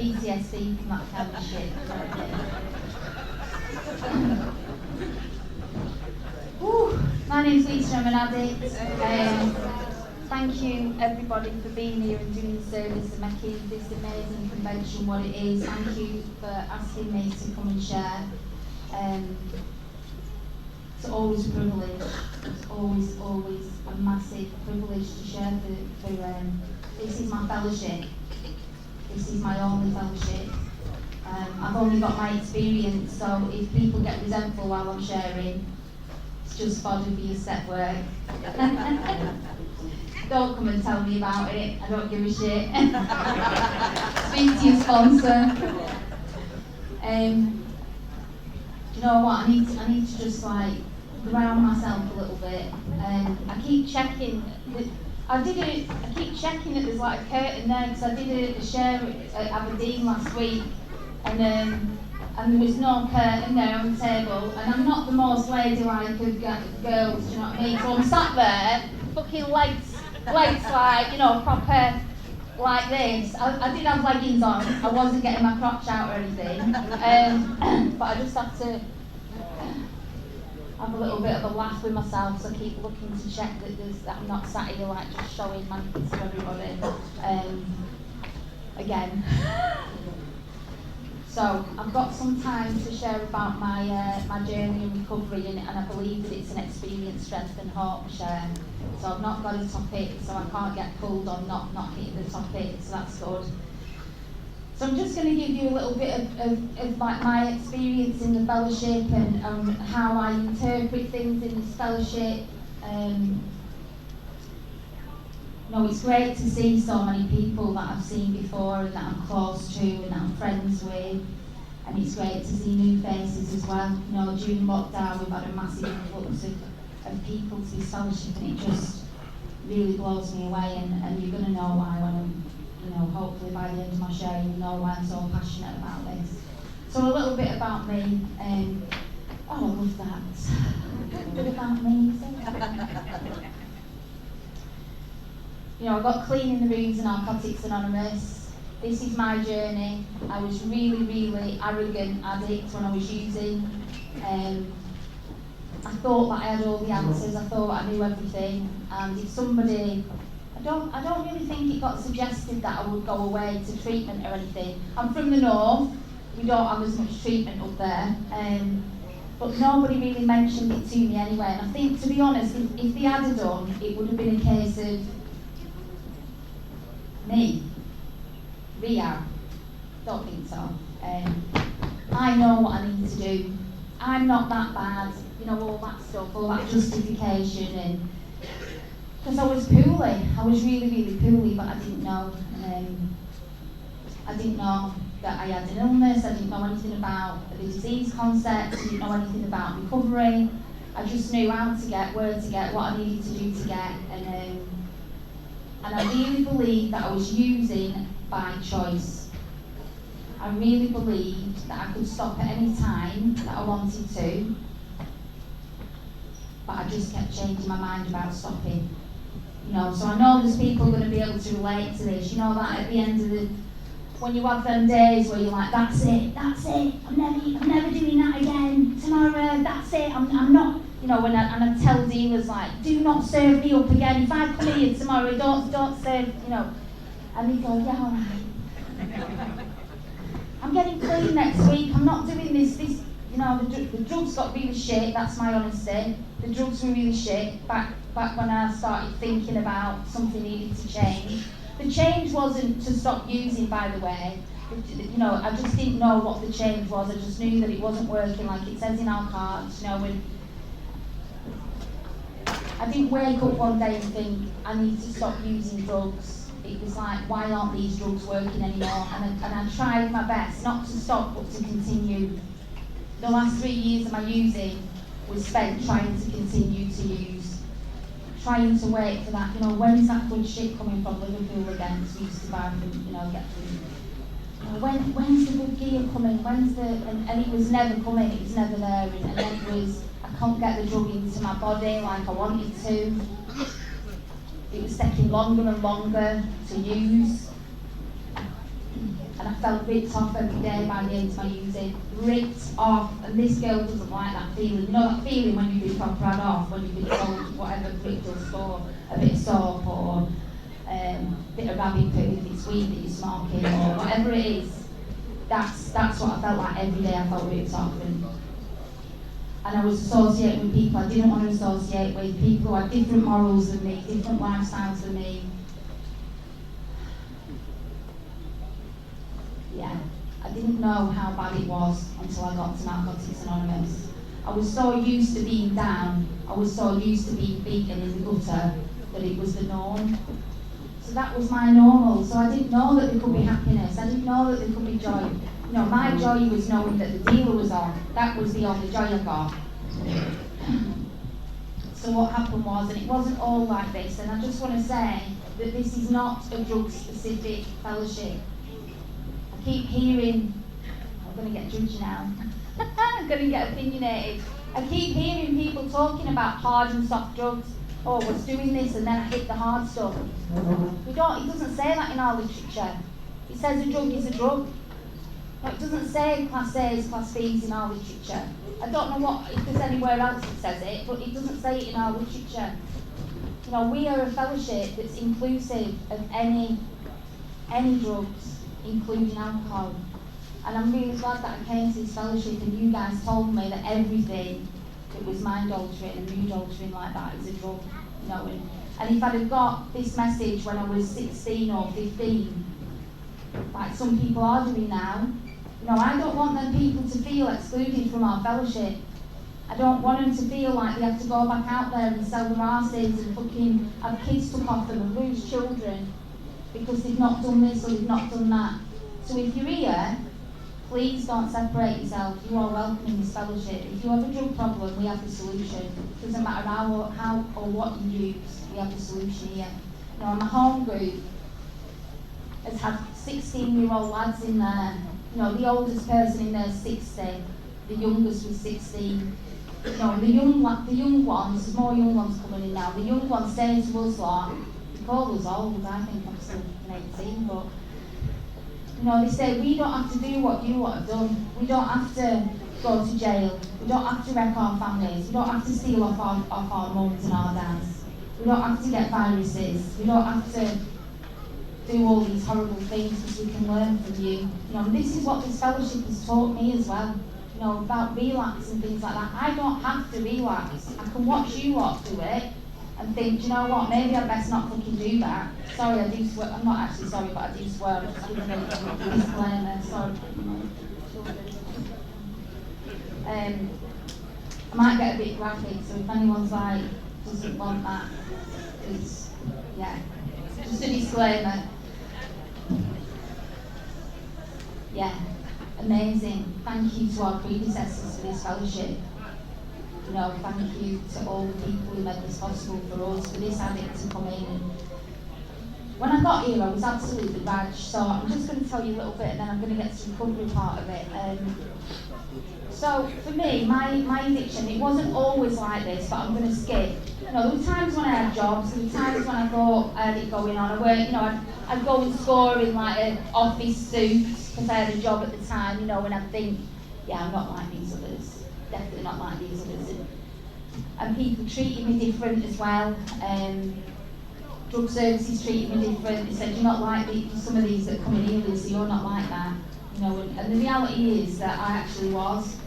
PTSD from that kind of shit. My name's Lisa, I'm an addict. Thank you everybody for being here and doing the service and making this amazing convention what it is. Thank you for asking me to come and share. It's always a privilege. It's always a massive privilege to share for this is my fellowship. This is my only fellowship. I've only got my experience, so if people get resentful while I'm sharing, it's just fodder for your step work. Don't come and tell me about it, I don't give a shit. Speak to your sponsor. Do you know what, I need to just like ground myself a little bit. I keep checking, I keep checking that there's like a curtain there, because I did a share at Aberdeen last week, and there was no curtain there on the table, and I'm not the most ladylike of girls, do you know what I mean? So I'm sat there, fucking legs like, you know, proper like this. I did have leggings on, I wasn't getting my crotch out or anything, but I just have to have a little bit of a laugh with myself, so I keep looking to check that I'm not sat here like just showing my kids to everybody again. So I've got some time to share about my journey in recovery, and I believe that it's an experience, strength and hope share. So I've not got a topic, so I can't get pulled on not hitting the topic, so that's good. So I'm just going to give you a little bit of my experience in the fellowship and how I interpret things in this fellowship. It's great to see so many people that I've seen before and that I'm close to and that I'm friends with, and it's great to see new faces as well. During lockdown we've had a massive influx of people to this fellowship, and it just really blows me away, and you're going to know why when I'm, hopefully by the end of my share you'll know why I'm so passionate about this. So a little bit about me. I love that. A bit about me. I got clean in the rooms of Narcotics Anonymous. This is my journey. I was really, really arrogant addict when I was using. I thought that I had all the answers. I thought I knew everything. And if somebody, I don't really think it got suggested that I would go away to treatment or anything. I'm from the north. We don't have as much treatment up there. But nobody really mentioned it to me anyway. And I think, to be honest, if they had done, it would have been a case of me, rehab. Don't think so. I know what I need to do. I'm not that bad, all that stuff, all that justification, and because I was poorly. I was really, really poorly, but I didn't know. I didn't know that I had an illness. I didn't know anything about the disease concept. I didn't know anything about recovery. I just knew how to get, where to get, what I needed to do to get, and I really believed that I was using by choice. I really believed that I could stop at any time that I wanted to, but I just kept changing my mind about stopping. So I know there's people going to be able to relate to this. That at the end of when you have them days where you're like, that's it, I'm never doing that again. Tomorrow, that's it, I'm not. And I tell dealers, like, do not serve me up again. If I come here tomorrow, don't serve, And they go, yeah, all right. I'm getting clean next week. I'm not doing this. The drugs got really shit. That's my honesty. The drugs were really shit back when I started thinking about something needed to change. The change wasn't to stop using, by the way. I just didn't know what the change was. I just knew that it wasn't working like it says in our cards. I didn't wake up one day and think, I need to stop using drugs. It was like, why aren't these drugs working anymore? And I tried my best, not to stop, but to continue. The last 3 years of my using was spent trying to continue to use. Trying to wait for that, when's that good shit coming from Liverpool again, to used to buy from, get from, when's the good gear coming, and it was never coming, it was never there, and then it was, I can't get the drug into my body like I wanted to. It was taking longer and longer to use. and I felt ripped off every day by the end of my using. Ripped off, and this girl doesn't like that feeling. You know that feeling when you've been proper had off, when you've been told whatever brick or store, a bit of soap or a bit of rabbit poo if it's weed that you're smoking or whatever it is. That's what I felt like every day. I felt ripped off, and I was associating with people I didn't want to associate with, people who had different morals than me, different lifestyles than me. Yeah, I didn't know how bad it was until I got to Narcotics Anonymous. I was so used to being down, I was so used to being beaten in the gutter that it was the norm. So that was my normal, so I didn't know that there could be happiness, I didn't know that there could be joy. You know, my joy was knowing that the dealer was on. That was the only joy I got. So what happened was, and it wasn't all like this, and I just want to say that this is not a drug-specific fellowship. I keep hearing, I'm going to get judged now, I'm going to get opinionated. I keep hearing people talking about hard and soft drugs. Oh, I was doing this and then I hit the hard stuff. It doesn't say that in our literature. It says a drug is a drug. No, it doesn't say class A's, class B's in our literature. I don't know if there's anywhere else that says it, but it doesn't say it in our literature. You know, we are a fellowship that's inclusive of any drugs, including alcohol. And I'm really glad that I came to this fellowship and you guys told me that everything that was mind altering and mood altering like that is a drug. You know, and if I'd have got this message when I was 16 or 15, like some people are doing now, you know, I don't want them people to feel excluded from our fellowship. I don't want them to feel like they have to go back out there and sell their arses and fucking have kids took off them and lose children because they've not done this or they've not done that. So if you're here, please don't separate yourself. You are welcome in this fellowship. If you have a drug problem, we have the solution. It doesn't matter how or what you use, we have the solution here. You know, my home group has had 16-year-old lads in there. You know, the oldest person in there is 60, the youngest was 16. You know, the young ones, there's more young ones coming in now. The young ones saying to us lot, they call us old, I think I'm still 18, but you know, they say we don't have to do what you lot have done. We don't have to go to jail. We don't have to wreck our families. We don't have to steal off our mums and our dads. We don't have to get viruses. We don't have to do all these horrible things because we can learn from you. You know, and this is what this fellowship has taught me as well. You know, about relapse and things like that. I don't have to relapse. I can watch you lot do it and think, you know what, maybe I best not fucking do that. Sorry, I do swear. I'm not actually sorry, but I do swear. I'm just giving a disclaimer. Sorry. I might get a bit graphic, so if anyone's like, doesn't want that, it's, yeah, just a disclaimer. Yeah, amazing. Thank you to our predecessors for this fellowship. You know, thank you to all the people who made this possible for us, for this addict to come in. And when I got here, I was absolutely raged, so I'm just going to tell you a little bit and then I'm going to get to the recovery part of it. So for me, my addiction, it wasn't always like this, but I'm going to skip. You know, there were times when I had jobs, there were times when I thought I had it going on. I'd go and score in like an office suit because I had a job at the time, you know, and I'd think, yeah, I'm not like these others. Definitely not like these others. And people treated me different as well. Drug services treated me different. They said, you're not like some of these that come in here, so you're not like that. You know, and the reality is that I actually was.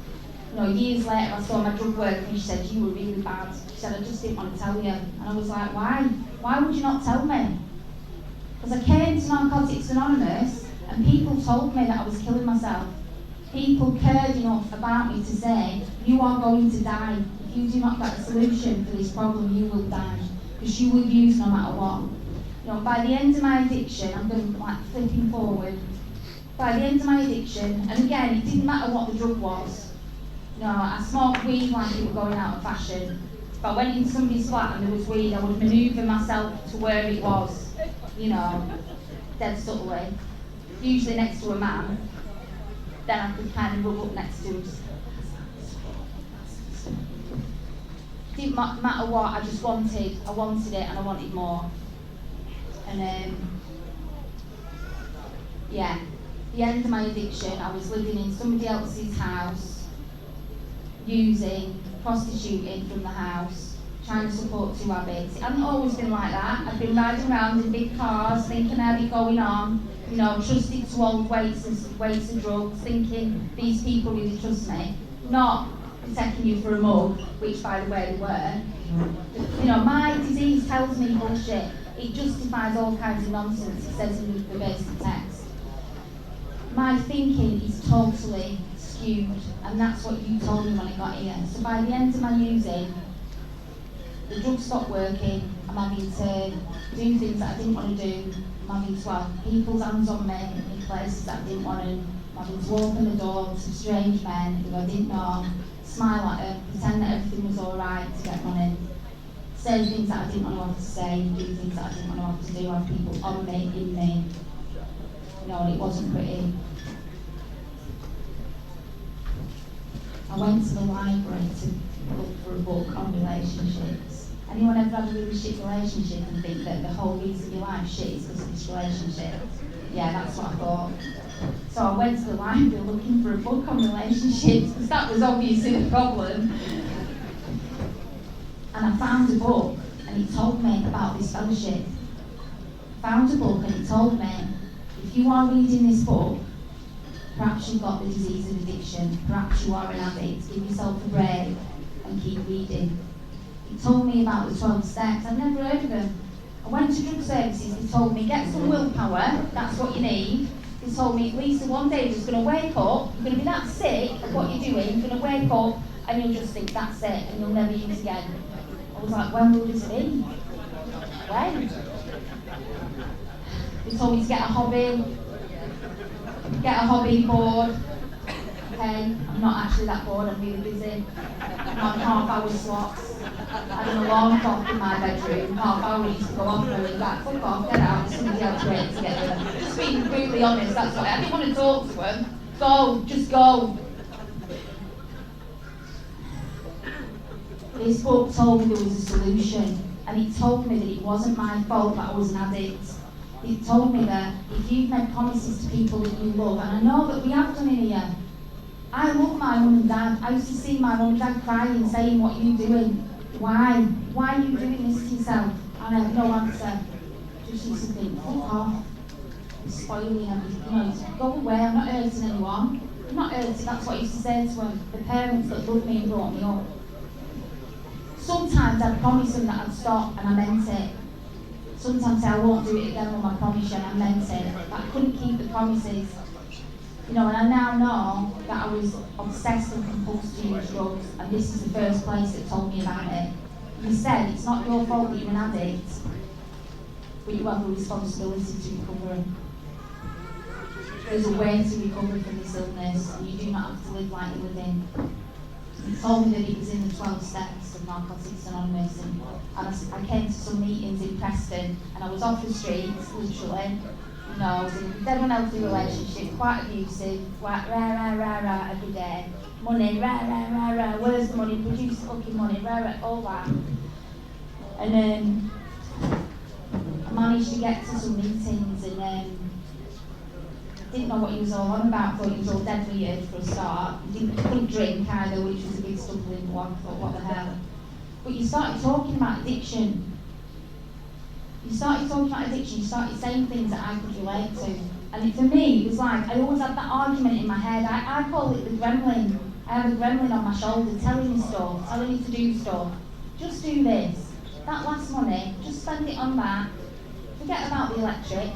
You know, years later I saw my drug worker and she said, you were really bad. She said, I just didn't want to tell you. And I was like, why? Why would you not tell me? Because I came to Narcotics Anonymous and people told me that I was killing myself. People cared enough about me to say, you are going to die. If you do not get a solution for this problem, you will die. Because you will use no matter what. You know, by the end of my addiction, I'm going to like flipping forward. By the end of my addiction, and again, it didn't matter what the drug was. You know, I smoked weed like it was going out of fashion. If I went into somebody's flat and there was weed, I would manoeuvre myself to where it was, you know, dead subtly. Usually next to a man. Then I could kind of rub up next to him. Didn't matter what, I wanted it and I wanted more. And yeah, the end of my addiction, I was living in somebody else's house, using, prostituting from the house, trying to support two habits. It hadn't always been like that. I've been riding around in big cars, thinking I'd be going on, trusted to old weights of drugs, thinking these people really trust me, not taking you for a mug, which by the way they were. My disease tells me bullshit. It justifies all kinds of nonsense. It says in the basic text. My thinking is totally skewed, and that's what you told me when I got here. So by the end of my using, the drugs stopped working. I'm having to do things that I didn't want to do. I'm having to have people's hands on me in places that I didn't want to. I'm having to open the door to strange men who I didn't know, smile at them, pretend that everything was alright to get money, say things that I didn't want to have to say, do things that I didn't want to have to do, have people on me, in me. And it wasn't pretty. I went to the library to look for a book on relationships. Anyone ever had a really shit relationship and think that the whole reason your life's shit is because of this relationship? Yeah, that's what I thought. So I went to the library looking for a book on relationships, because that was obviously the problem. And I found a book, and it told me about this fellowship. I found a book, and it told me, if you are reading this book, perhaps you've got the disease of addiction, perhaps you are an addict, give yourself a break and keep reading. It told me about the 12 steps. I've never heard of them. I went to drug services, they told me, get some willpower, that's what you need. They told me at least one day you're just going to wake up, you're going to be that sick of what you're doing, you're going to wake up and you'll just think that's it and you'll never use again. I was like, when will this be? When? They told me to get a hobby board. Okay, I'm not actually that bored, I'm really busy. I'm on half-hour slots. I had an alarm clock in my bedroom, half hour used to go off and I back, fuck off, get out, somebody else waiting to get there. Just being brutally honest, that's what I didn't want to talk to them. Go, just go. This book told me there was a solution, and it told me that it wasn't my fault that I was an addict. It told me that if you've made promises to people that you love, and I know that we have done in here, I love my mum and dad. I used to see my mum and dad crying, saying, what are you doing? Why? Why are you doing this to yourself? And I had no answer. Just used to think, fuck off. You're spoiling everything. Go away, I'm not hurting anyone. I'm not hurting, that's what I used to say to them. The parents that loved me and brought me up. Sometimes I'd promise them that I'd stop and I meant it. Sometimes I won't do it again when I promise you and I meant it. But I couldn't keep the promises. And I now know that I was obsessed and compulsed to use drugs, and this is the first place that told me about it. You said it's not your fault that you're an addict, but you have a responsibility to recover. There's a way to recover from this illness, and you do not have to live like you're living. He told me that it was in the 12 steps of Narcotics Anonymous, and I came to some meetings in Preston, and I was off the streets, literally. In a dead unhealthy relationship, quite abusive, like rah every day. Money, rah, where's the money? Produce fucking money, rah, all that. And I managed to get to some meetings and didn't know what he was all on about, thought he was all dead weird for a start. He couldn't drink either, which was a big stumbling block, thought what the hell. But you started talking about addiction. You started saying things that I could relate to. And for me, it was like, I always had that argument in my head. I call it the gremlin. I have a gremlin on my shoulder telling me stuff, telling me to do stuff. Just do this. That last money, just spend it on that. Forget about the electric.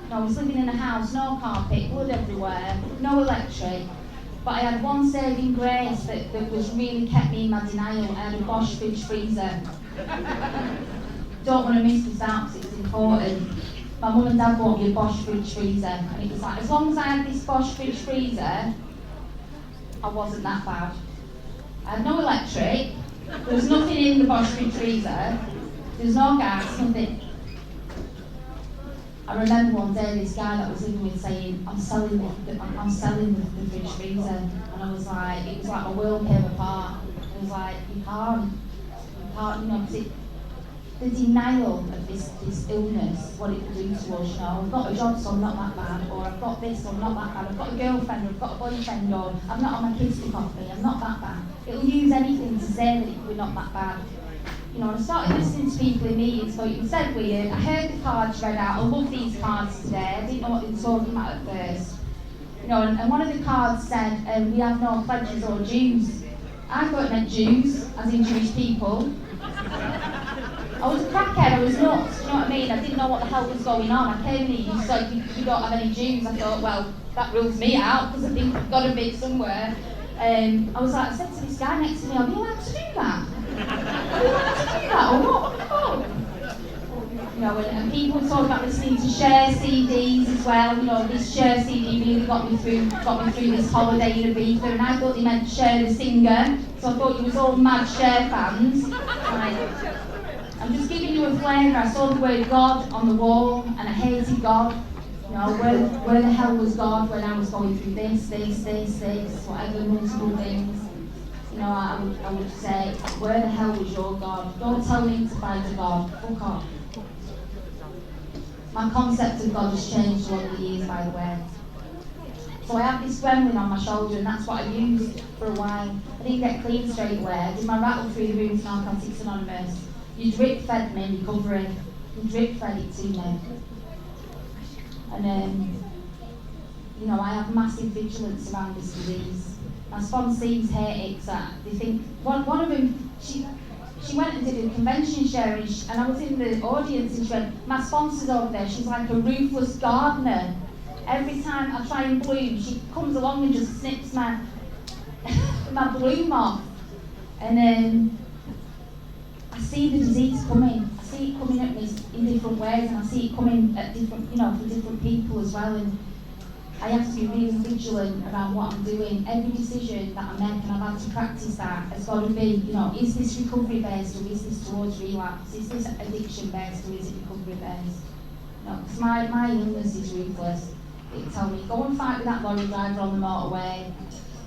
I was living in a house, no carpet, blood everywhere, no electric. But I had one saving grace that was really kept me in my denial. I had a Bosch fridge freezer. Don't want to miss this out because it's important. My mum and dad bought me a Bosch fridge freezer, and it was like, as long as I had this Bosch fridge freezer, I wasn't that bad. I had no electric, there was nothing in the Bosch fridge freezer, there was no gas, nothing. I remember one day this guy that I was living with saying, I'm selling the fridge freezer, and I was like, it was like my world came apart. It was like, you can't, because the denial of this illness, what it will do to us, you know. I've got a job, so I'm not that bad, or I've got this, so I'm not that bad, I've got a girlfriend, or I've got a boyfriend, or I've not had my kids to coffee, I'm not that bad. It'll use anything to say that we're not that bad. You know, I started listening to people in meetings, so it was dead weird. I heard the cards read out. I love these cards today. I didn't know what they were talking about at first. You know, and one of the cards said, we have no pledges or dues. I thought it meant Jews, as in Jewish people. I was a crackhead, I was nuts, do you know what I mean? I didn't know what the hell was going on. I came in and you said, you don't have any Jews. I thought, well, that rules me out, because I think I've got a bit somewhere. I was like, I said to this guy next to me, are you allowed to do that? Are you allowed to do that, or what? Oh. You know, and people talk about listening to share CDs as well. You know, this share CD really got me through this holiday in Ibiza, and I thought they meant Cher the singer, so I thought you was all mad Cher fans. Like, I'm just giving you a flavour. I saw the word God on the wall, and I hated God. You know, where the hell was God when I was going through this, whatever, multiple things. You know, I would say, where the hell was your God? Don't tell me to find a God. Fuck off. My concept of God has changed over the years, by the way. So I have this gremlin on my shoulder, and that's what I used for a while. I didn't get clean straight away. I did my rattle through the room to Narcotics Anonymous. You drip-fed me in recovery. You drip-fed it to me. And, you know, I have massive vigilance around this disease. My sponsees hate it, so they think, one of them, she went and did a convention share, and I was in the audience, and she went, my sponsor's over there, she's like a ruthless gardener. Every time I try and bloom, she comes along and just snips my bloom off. And then I see the disease coming. I see it coming at me in different ways, and I see it coming at different, you know, for different people as well. And I have to be really vigilant around what I'm doing. Every decision that I make, and I've had to practice that, has got to be, you know, is this recovery based, or is this towards relapse? Is this addiction based, or is it recovery based? You know, because my illness is ruthless. It tell me, go and fight with that lorry driver on the motorway.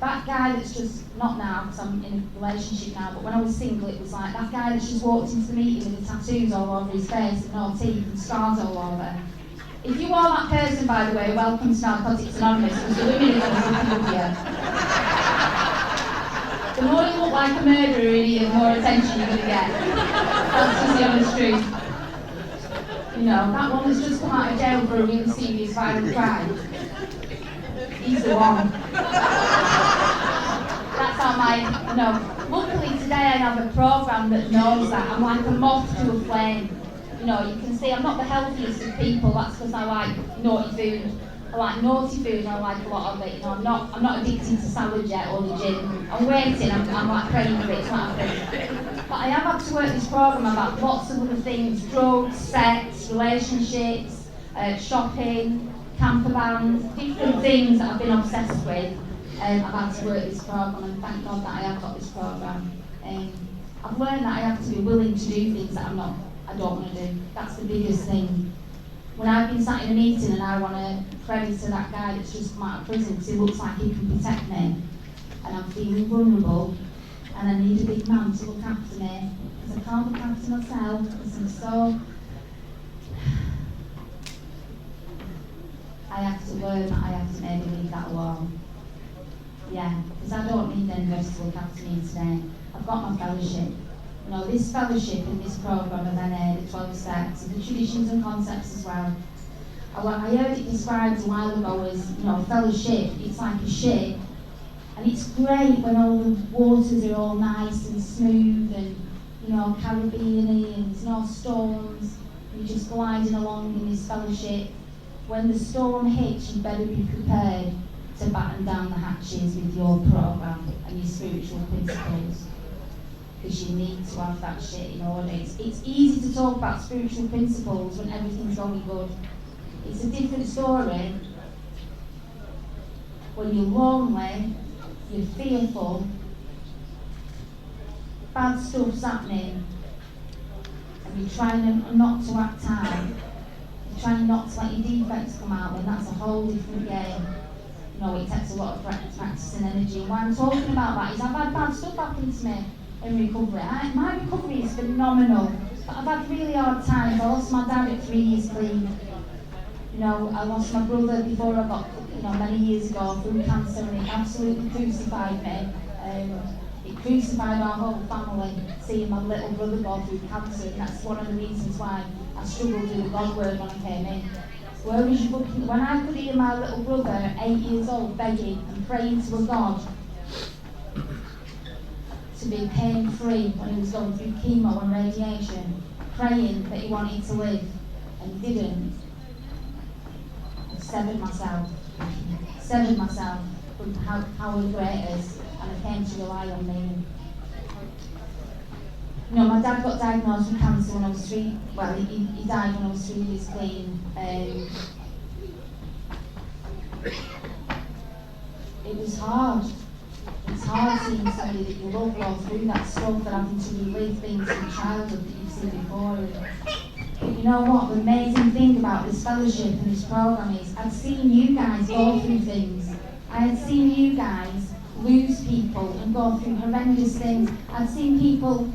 That guy that's just, not now, because I'm in a relationship now, but when I was single, it was like that guy that's just walked into the meeting with the tattoos all over his face and no teeth and scars all over. If you are that person, by the way, welcome to Narcotics Anonymous, because the women are going to look at you. The more you look like a murderer, really, the more attention you're going to get. That's just the honest truth. You know, that one that's just come out of jail for a really serious violent crime. He's the one. That's how my, you know, luckily today I have a programme that knows that. I'm like a moth to a flame. You know, you can see I'm not the healthiest of people, that's because I like naughty food. I like naughty food and I like a lot of it. You know, I'm not addicted to salad yet or the gym. I'm waiting, I'm like praying for it, it's not happening. But I have had to work this programme about lots of other things: drugs, sex, relationships, shopping, camper vans, different things that I've been obsessed with. I've had to work this programme, and thank God that I have got this programme. I've learned that I have to be willing to do things that I don't want to do. That's the biggest thing. When I've been sat in a meeting and I want to credit to that guy that's just come out of prison because he looks like he can protect me, and I'm feeling vulnerable, and I need a big man to look after me, because I can't look after myself, because I'm so... I have to learn that I have to maybe leave that alone. Yeah, because I don't need anybody to look after me today. I've got my fellowship. You know, this fellowship and this programme of NA, the 12 steps, and the traditions and concepts as well. I heard it described a while ago as, you know, fellowship, it's like a ship. And it's great when all the waters are all nice and smooth and, you know, Caribbean-y, and there's no storms. You're just gliding along in this fellowship. When the storm hits, you better be prepared to batten down the hatches with your programme and your spiritual principles. Because you need to have that shit in order. It's easy to talk about spiritual principles when everything's going good. It's a different story when you're lonely, you're fearful, bad stuff's happening, and you're trying not to act out, you're trying not to let your defects come out, then that's a whole different game. You know, it takes a lot of practice and energy. And why I'm talking about that is I've had bad stuff happen to me in recovery. My recovery is phenomenal. But I've had really hard times. I lost my dad at 3 years clean. You know, I lost my brother before I got, many years ago through cancer, and it absolutely crucified me. It crucified our whole family, seeing my little brother go through cancer, and that's one of the reasons why I struggled with the God word when I came in. Where is your booking? When I could hear my little brother at 8 years old begging and praying to a God to be pain-free when he was going through chemo and radiation, praying that he wanted to live, and he didn't, I severed myself from how he creators, and I came to rely on me. My dad got diagnosed with cancer when I was 3, well, he died when I was 3 years clean. It was hard. It's hard seeing somebody that you love go through that stuff and having to relive things from childhood that you've seen before. But you know what? The amazing thing about this fellowship and this program is I've seen you guys go through things. I had seen you guys lose people and go through horrendous things. I've seen people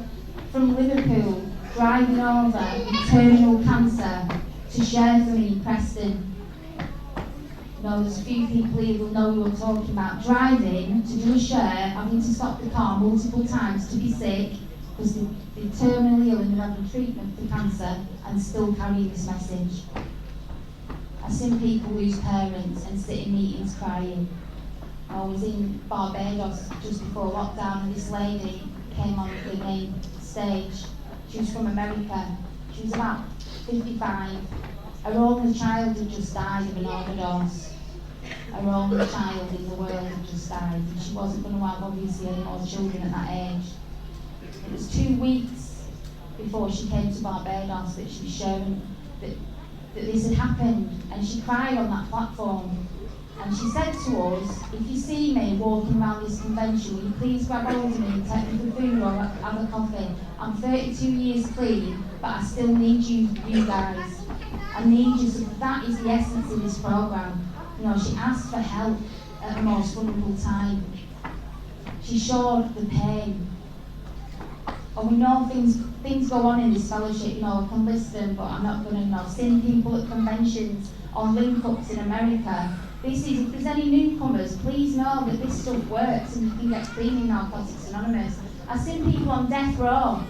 from Liverpool driving over with terminal cancer to share for me in Preston. There's a few people here who know who I'm talking about. Driving to do a share, having to stop the car multiple times to be sick because they're terminally ill and they're having treatment for cancer and still carrying this message. I've seen people lose parents and sit in meetings crying. I was in Barbados just before lockdown, and this lady came on the main stage. She was from America. She was about 55. Her only child had just died of an overdose. Her only child in the world had just died, and she wasn't going to have obviously any more children at that age. It was 2 weeks before she came to Barbados that she was sharing that this had happened, and she cried on that platform. And she said to us, if you see me walking around this convention, will you please grab hold of me and take me to food or have a coffee? I'm 32 years clean, but I still need you guys. I need you. So that is the essence of this program. She asked for help at the most vulnerable time. She showed the pain. And we know things go on in this fellowship. I can list them, but I'm not going to. I've seen people at conventions on link-ups in America. If there's any newcomers, please know that this stuff works and you can get clean in Narcotics Anonymous. I've seen people on death row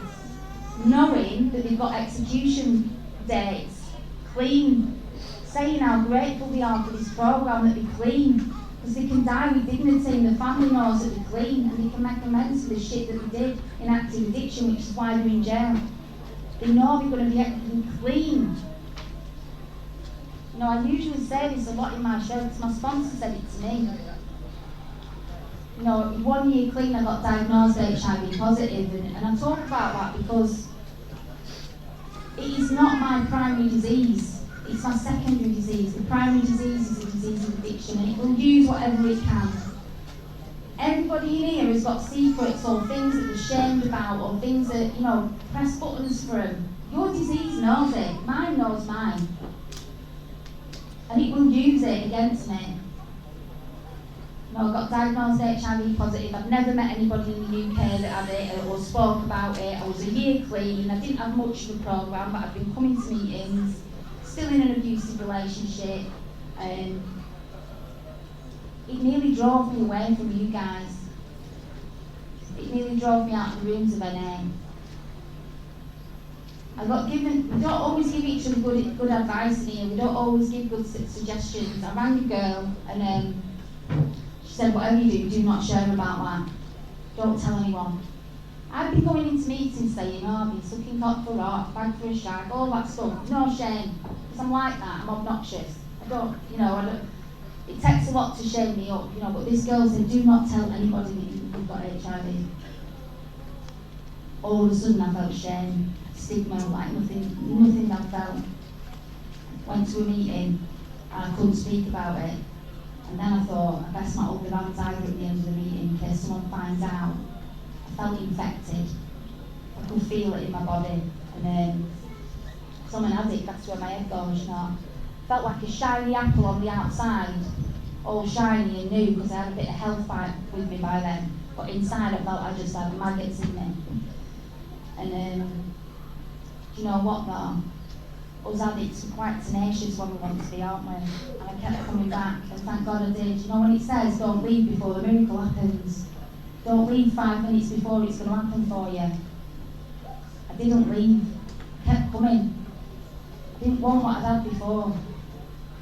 knowing that they've got execution dates clean, saying how grateful they are for this program that they're clean, because they can die with dignity and the family knows that they're clean and they can make amends for the shit that they did in active addiction, which is why they're in jail. They know they're going to be clean. I usually say this a lot in my show because my sponsor said it to me. 1 year clean, I got diagnosed HIV positive, and I talk about that because it is not my primary disease, it's my secondary disease. The primary disease is a disease of addiction, and it will use whatever it can. Everybody in here has got secrets or things that they're ashamed about or things that, press buttons for them. Your disease knows it, mine knows mine. And it will use it against me. I got diagnosed HIV positive. I've never met anybody in the UK that had it or spoke about it. I was a year clean. I didn't have much of a program, but I've been coming to meetings, still in an abusive relationship. It nearly drove me away from you guys. It nearly drove me out of the rooms of NA. I got given, we don't always give each other good advice in here, we don't always give good suggestions. I rang a girl and she said, whatever you do not share about that. Don't tell anyone. I've been going into meetings saying, I've been sucking cock for rock, bag for a shag, all that stuff. No shame, because I'm like that, I'm obnoxious. I don't, it takes a lot to shame me up, but this girl said, do not tell anybody that you've got HIV. All of a sudden I felt shame. Stigma, like nothing I felt. Went to a meeting and I couldn't speak about it. And then I thought, I best not hold the tiger at the end of the meeting in case someone finds out. I felt infected. I could feel it in my body. And someone had it, that's where my head goes, Felt like a shiny apple on the outside, all shiny and new because I had a bit of health fight with me by then. But inside I felt I just had maggots in me. And Do you know what though? Us addicts are quite tenacious when we want to be, aren't we? And I kept coming back, and thank God I did. You know when it says, don't leave before the miracle happens. Don't leave 5 minutes before it's going to happen for you. I didn't leave. I kept coming. I didn't want what I'd had before.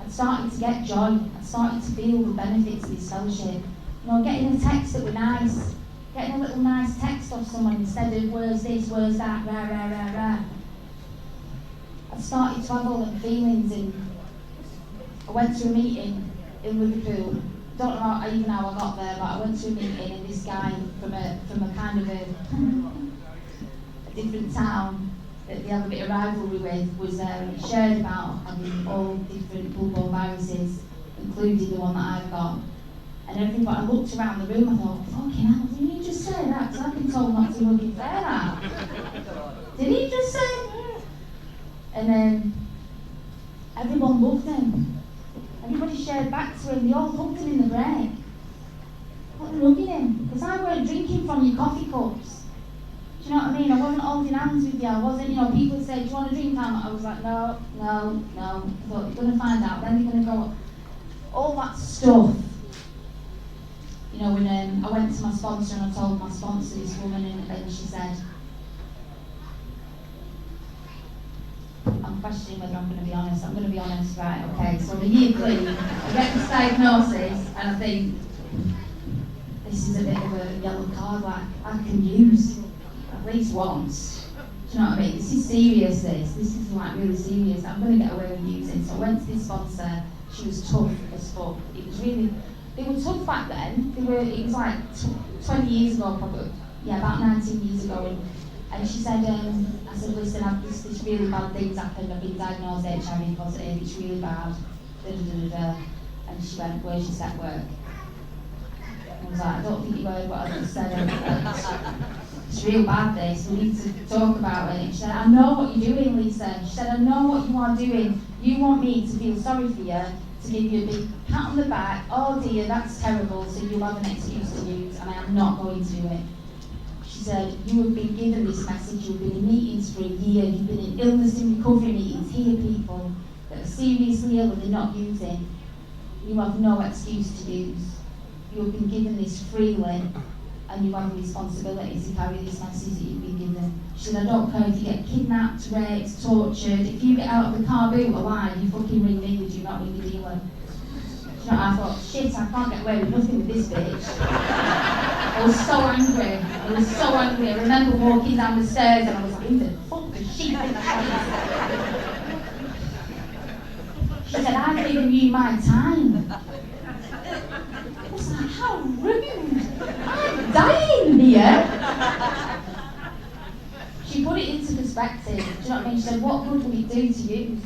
I'd started to get joy. I'd started to feel the benefits of this fellowship. You know, getting a text that were nice. Getting a little nice text off someone instead of where's this, where's that, rah, rah, rah, rah. I started to have all the feelings, and I went to a meeting in Liverpool. Don't know even how I got there, but I went to a meeting, and this guy from a kind of a different town that they have a bit of rivalry with was there, and he shared about having all different bloodborne viruses, including the one that I've got. And everybody, I looked around the room, I thought, fucking hell, didn't he just say that? Because I've been told not to fucking say that. Did he just say that? And then everyone loved him. Everybody shared back to him. They all hugged him in the break. What were hugging him? Because I weren't drinking from your coffee cups. Do you know what I mean? I wasn't holding hands with you. I wasn't, you know, people would say, do you want a drink? I was like, no. I thought, you're going to find out. Then you're going to go, all that stuff. You know, when I went to my sponsor and I told my sponsor, this woman, and she said, I'm questioning whether I'm going to be honest. I'm going to be honest, right, okay. So I'm a year clean, I get this diagnosis, and I think, this is a bit of a yellow card, like, I can use at least once. Do you know what I mean? This is serious, this is like really serious. I'm going to get away with using. So I went to this sponsor, she was tough as fuck. It was really, they were tough back then. It was like 20 years ago, probably, yeah, about 19 years ago. And she said, I said, listen, this really bad thing's happened. I've been diagnosed HIV positive. It's really bad. Da, da, da, da, da. And she went, where's your step work? And I was like, I don't think you heard what I just said. It's real bad, this. We need to talk about it. And she said, I know what you're doing, Lisa. She said, I know what you are doing. You want me to feel sorry for you, to give you a big pat on the back. Oh dear, that's terrible. So you'll have an excuse to use, and I am not going to do it. She said, you have been given this message, you've been in meetings for a year, you've been in illness and recovery meetings, hear people that are seriously ill and they're not using. You have no excuse to use. You have been given this freely, and you have a responsibility to carry this message that you've been given. She said, I don't care if you get kidnapped, raped, tortured, if you get out of the car boot alive, you fucking ring me, would you not ring the dealer? You know, I thought, shit, I can't get away with nothing with this bitch. I was so angry. I remember walking down the stairs and I was like, who the fuck does she think that is? She said, I've given you my time. I was like, how rude. I'm dying here. She put it into perspective. Do you know what I mean? She said, what good would it do to you?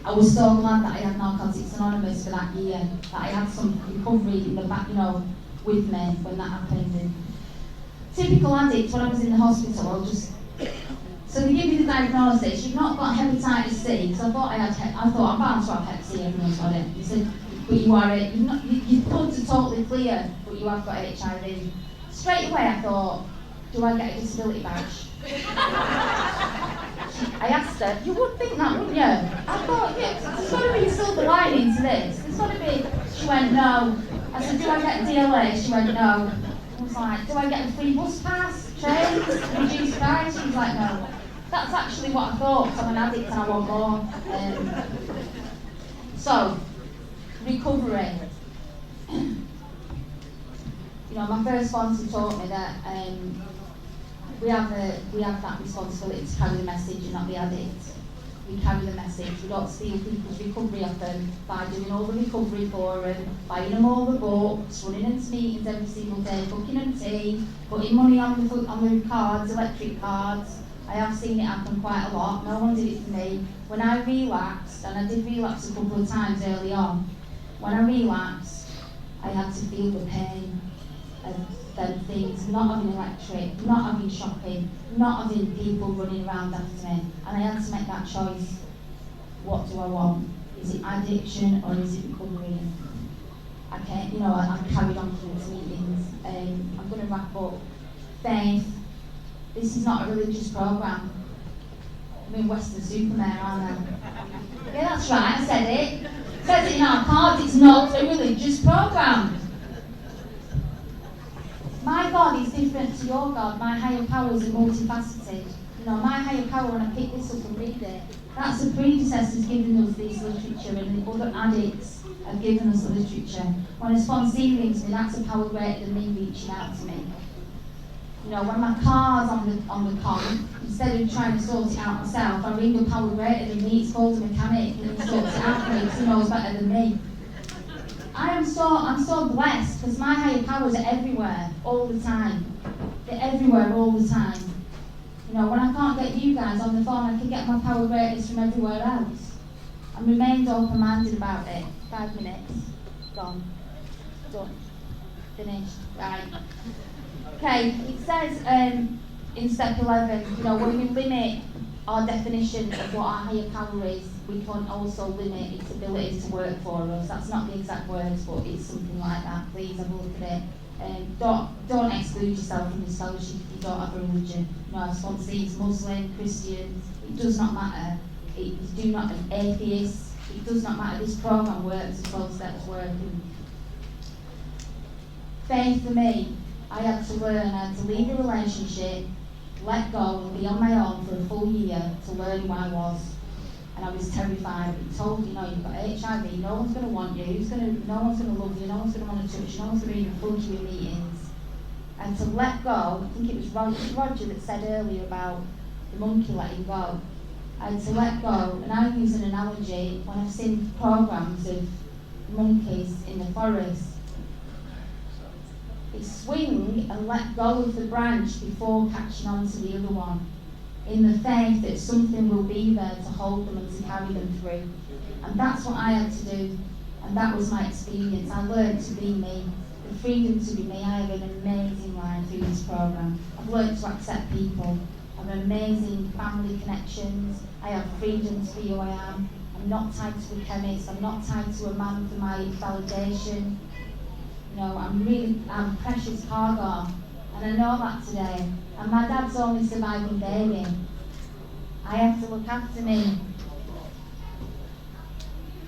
I was so glad that I had Narcotics Anonymous for that year, that I had some recovery in the back, you know, with me when that happened. And typical addict, when I was in the hospital, so they give you the diagnosis, you've not got hepatitis C, because I thought I'm bound to have hep C, everyone's got it. They said, but you are it, your bloods are totally clear, but you have got HIV. Straight away I thought, do I get a disability badge? I asked her, you would think that, wouldn't you? I thought, yeah, there's got to be a silver lining to this. There's got to be. She went, no. I said, do I get DLA? She went, no. I was like, do I get a free bus pass, train, reduced price? She was like, no. That's actually what I thought, because I'm an addict and I want more. So, recovery. You know, my first sponsor taught me that we have that responsibility to carry the message and not the addict. We carry the message. We don't steal people's recovery off them by doing all the recovery for them, buying them all the books, running them to meetings every single day, booking them tea, putting money on the cards, electric cards. I have seen it happen quite a lot. No one did it for me. When I relapsed, and I did relapse a couple of times early on, when I relapsed, I had to feel the pain of them things, not having electric, not having shopping, not having people running around after me. And I had to make that choice. What do I want? Is it addiction or is it recovery? I can't, you know, I've carried on through these meetings. I'm going to wrap up. Faith. This is not a religious program. I'm in Western-super-Mare, aren't I? Yeah, that's right, I said it. It says it in our cards, it's not a religious programme. My God is different to your God. My higher powers are multifaceted. You know, my higher power, when I pick this up and read it, that's the predecessors giving us this literature, and the other addicts have given us the literature. When a sponsee rings me, that's a power greater than me reaching out to me. You know, when my car's on the con, instead of trying to sort it out myself, I ring a power greater than me. It's called a mechanic, and he sorts it out for me because he knows better than me. I'm so blessed because my higher powers are everywhere, all the time. They're everywhere, all the time. You know, when I can't get you guys on the phone, I can get my power greatest from everywhere else. I'm remained open-minded about it. 5 minutes. Gone. Done. Finished. Right. Okay, it says in step 11, you know, when we limit our definition of what our higher power is, we can also limit its ability to work for us. That's not the exact words, but it's something like that. Please have a look at it. Don't exclude yourself from this fellowship if you don't have a religion. You know, sponsees, Muslim, Christian, it does not matter. You do not an atheist. It does not matter. This program works. The 12 steps work. And faith for me, I had to learn. I had to leave a relationship, let go, and be on my own for a full year to learn who I was. And I was terrified. It told, you know, you've got HIV, no one's going to want you, no one's going to love you, no one's going to want to touch you, no one's going to even plug you in meetings. And to let go, I think it was Roger that said earlier about the monkey letting go. I had to let go, and I use an analogy when I've seen programs of monkeys in the forest. They swing and let go of the branch before catching on to the other one, in the faith that something will be there to hold them and to carry them through. And that's what I had to do, and that was my experience. I learned to be me, the freedom to be me. I have an amazing life through this program. I've learned to accept people. I have amazing family connections. I have freedom to be who I am. I'm not tied to a chemist. I'm not tied to a man for my validation. You know, I'm precious cargo, and I know that today. And my dad's only surviving baby. I have to look after me.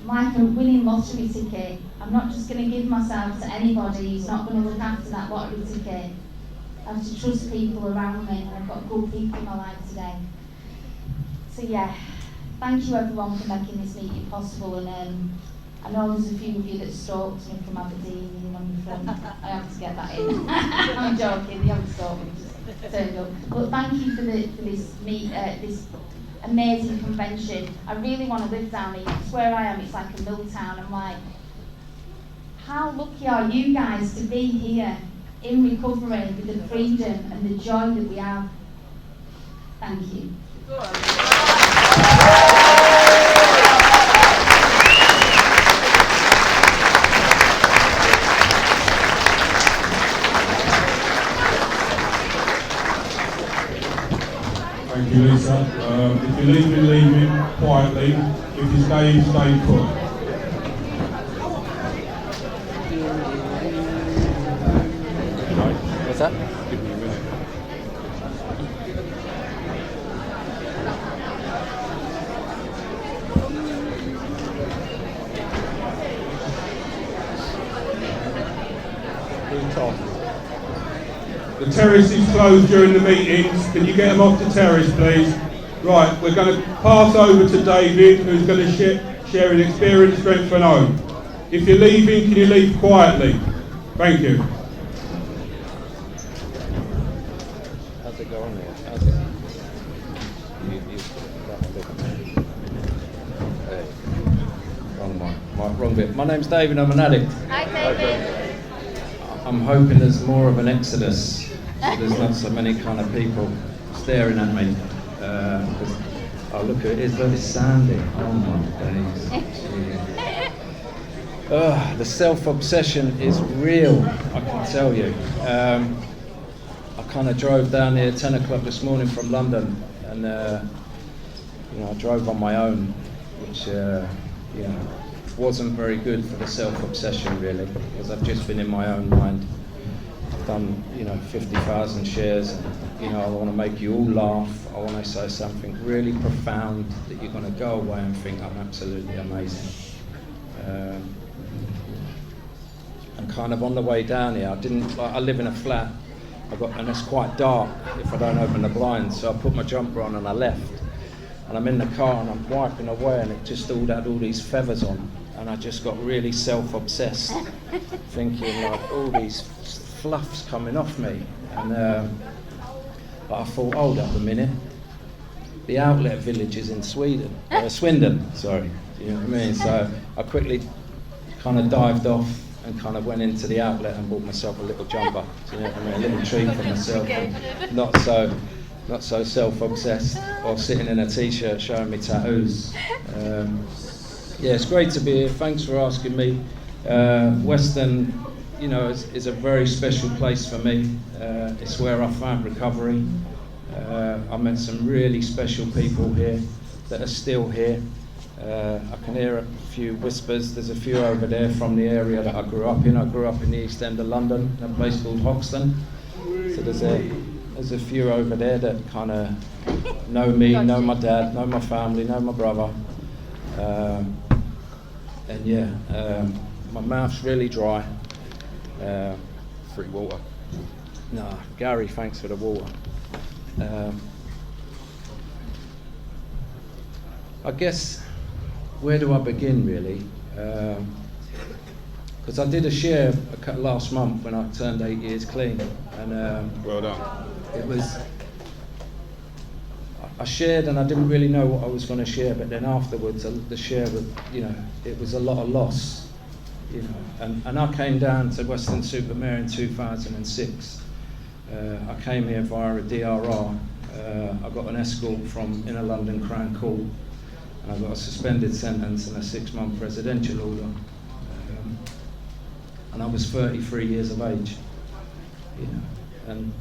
I'm like a winning lottery ticket. I'm not just going to give myself to anybody who's not going to look after that lottery ticket. I have to trust people around me, and I've got good people in my life today. So yeah, thank you everyone for making this meeting possible. And I know there's a few of you that stalked me from Aberdeen, you know, from, I have to get that in. I'm joking, they haven't stalked me, just turned up. But thank you for this amazing convention. I really want to live down here. It's where I am, it's like a mill town. I'm like, how lucky are you guys to be here in recovery with the freedom and the joy that we have. Thank you. Thank you, Lisa. If you're leaving quietly. If you stay put. What's that? Give me a minute. The terrace is closed during the meetings. Can you get them off the terrace, please? Right, we're going to pass over to David, who's going to share his experience, strength and hope. If you're leaving, can you leave quietly? Thank you. How's it going there? How's it? Hey, wrong bit. My name's David, I'm an addict. Hi, David. I'm hoping there's more of an exodus, so there's not so many kind of people staring at me. Oh, look at it, it's very sandy. Oh my days. The self-obsession is real, I can tell you. I kind of drove down here 10 o'clock this morning from London, and I drove on my own, which wasn't very good for the self-obsession really, because I've just been in my own mind. done, 50,000 shares, and, I want to make you all laugh. I want to say something really profound that you're going to go away and think I'm absolutely amazing. And kind of on the way down here, I live in a flat, and it's quite dark if I don't open the blinds, so I put my jumper on and I left. And I'm in the car and I'm wiping away, and it just all had all these feathers on, and I just got really self-obsessed, thinking like all these fluffs coming off me. And but I thought, hold up a minute, the outlet village is in Swindon, sorry. You know what I mean? So I quickly kind of dived off and kind of went into the outlet and bought myself a little jumper. So, you know what I mean? A little treat for myself. And not so self-obsessed, or sitting in a t-shirt showing me tattoos. Yeah, it's great to be here. Thanks for asking me. Western, is a very special place for me. It's where I found recovery. I met some really special people here that are still here. I can hear a few whispers. There's a few over there from the area that I grew up in. I grew up in the East End of London, in a place called Hoxton. So there's a few over there that kind of know me, know my dad, know my family, know my brother. And yeah, my mouth's really dry. Free water. Nah, Gary, thanks for the water. I guess, where do I begin really? Because I did a share last month when I turned 8 years clean, and Well done. it was, I shared and I didn't really know what I was going to share, but then afterwards the share was, it was a lot of loss, and I came down to Weston-super-Mare in 2006. I came here via a DRR. I got an escort from Inner London Crown Court, and I got a suspended sentence and a 6-month residential order. And I was 33 years of age, and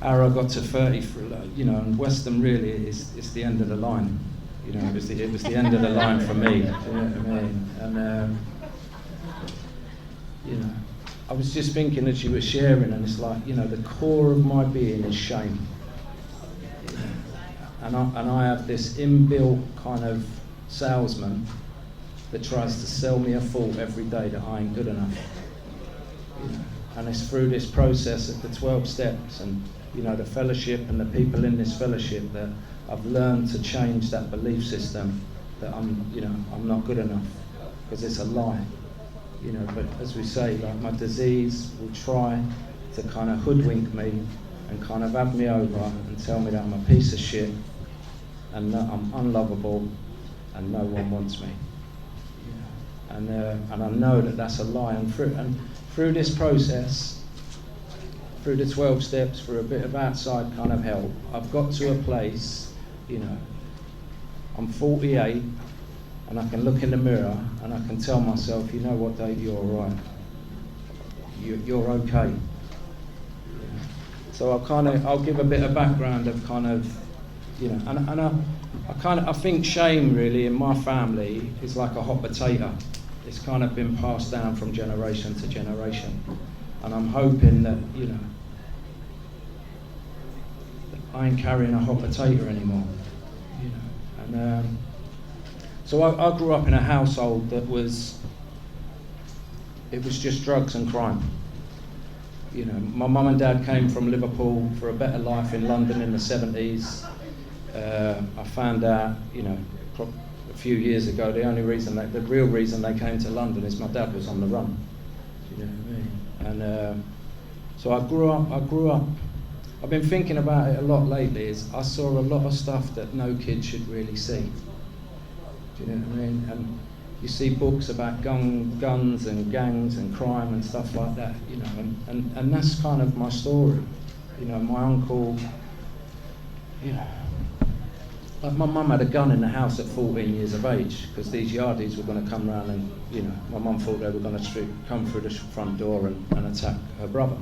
how I got to 33, and Western really is the end of the line. It was the end of the line for me. Do you know what I mean? And I was just thinking as you were sharing, and it's like, the core of my being is shame. And I have this inbuilt kind of salesman that tries to sell me a thought every day that I ain't good enough. And it's through this process of the 12 steps and the fellowship and the people in this fellowship that I've learned to change that belief system that I'm not good enough, because it's a lie. But as we say, like, my disease will try to kind of hoodwink me and kind of have me over and tell me that I'm a piece of shit and that I'm unlovable and no one wants me. And I know that that's a lie. And through this process, through the 12 steps, through a bit of outside kind of help, I've got to a place, I'm 48, and I can look in the mirror and I can tell myself, you know what, Dave, you're all right. You're okay. So I'll give a bit of background of kind of, I think shame really in my family is like a hot potato. It's kind of been passed down from generation to generation, and I'm hoping that that I ain't carrying a hot potato anymore. And so I grew up in a household that was just drugs and crime. My mum and dad came from Liverpool for a better life in London in the 70s. I found out, a few years ago, the real reason they came to London is my dad was on the run. You know what I mean? And so I grew up. I've been thinking about it a lot lately. I saw a lot of stuff that no kid should really see. Do you know what I mean? And you see books about guns and gangs and crime and stuff like that, and that's kind of my story. My uncle, like my mum had a gun in the house at 14 years of age because these yardies were going to come round and, my mum thought they were going to come through the front door and attack her brother.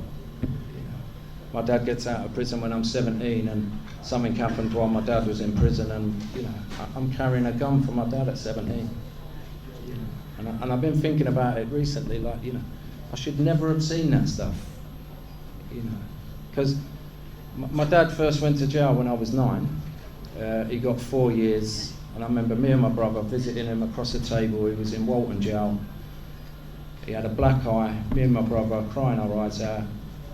My dad gets out of prison when I'm 17, and something happened while my dad was in prison, and I'm carrying a gun for my dad at 17. And I've been thinking about it recently, like, I should never have seen that stuff. you know, because my dad first went to jail when I was 9. He got 4 years, and I remember me and my brother visiting him across the table. He was in Walton jail. He had a black eye. Me and my brother crying our eyes out.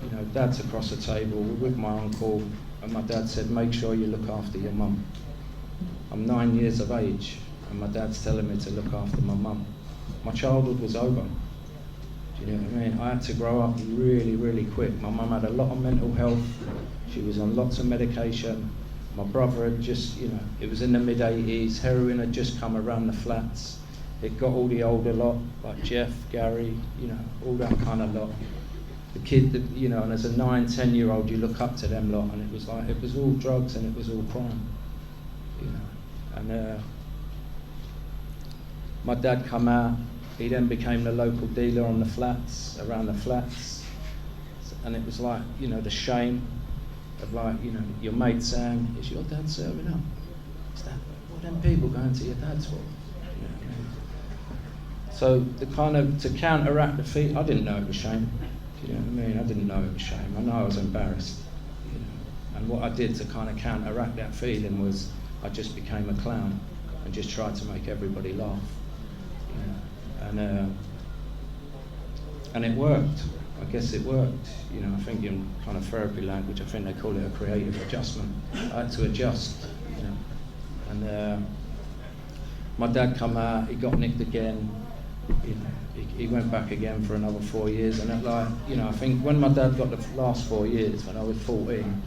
You know, Dad's across the table. We're with my uncle, and my dad said, "Make sure you look after your mum." I'm 9 years of age, and my dad's telling me to look after my mum. My childhood was over. Do you know what I mean? I had to grow up really, really quick. My mum had a lot of mental health. She was on lots of medication. My brother had just, you know, it was in the mid-80s. Heroin had just come around the flats. It got all the older lot, like Jeff, Gary, you know, all that kind of lot. The kid that, you know, and as a 9, 10-year-old, you look up to them lot, and it was like, it was all drugs and it was all crime, you know. And my dad come out. He then became the local dealer on the flats, around the flats. And it was like, you know, the shame of like, you know, your mate saying, "Is your dad serving up? Is that what them people going to your dad's for?" You know what I mean? So the kind of, to counteract the fear, I didn't know it was shame. Do you know what I mean? I didn't know it was shame. I know I was embarrassed. You know? And what I did to kind of counteract that feeling was I just became a clown and just tried to make everybody laugh. You know? And it worked. I guess it worked. You know, I think in kind of therapy language, I think they call it a creative adjustment. I had to adjust, you know. And my dad come out, he got nicked again. You know, he went back again for another 4 years. And it, like, you know, I think when my dad got the last 4 years, when I was 14,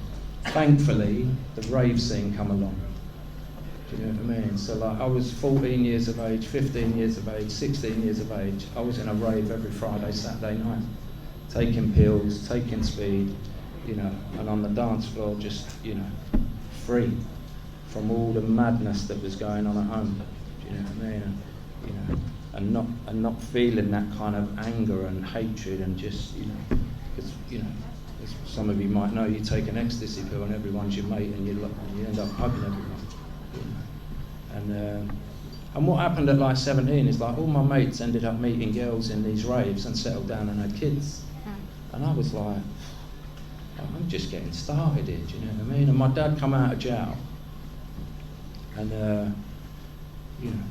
thankfully the rave scene come along. Do you know what I mean? So like, I was 14 years of age, 15 years of age, 16 years of age. I was in a rave every Friday, Saturday night, taking pills, taking speed, you know, and on the dance floor, just, you know, free from all the madness that was going on at home. Do you know what I mean? And, you know, and not feeling that kind of anger and hatred, and just, you know, because, you know, as some of you might know, you take an ecstasy pill and everyone's your mate, and you end up hugging everyone. And what happened at like 17 is like all my mates ended up meeting girls in these raves and settled down and had kids. And I was like, I'm just getting started here, do you know what I mean? And my dad come out of jail, and you know,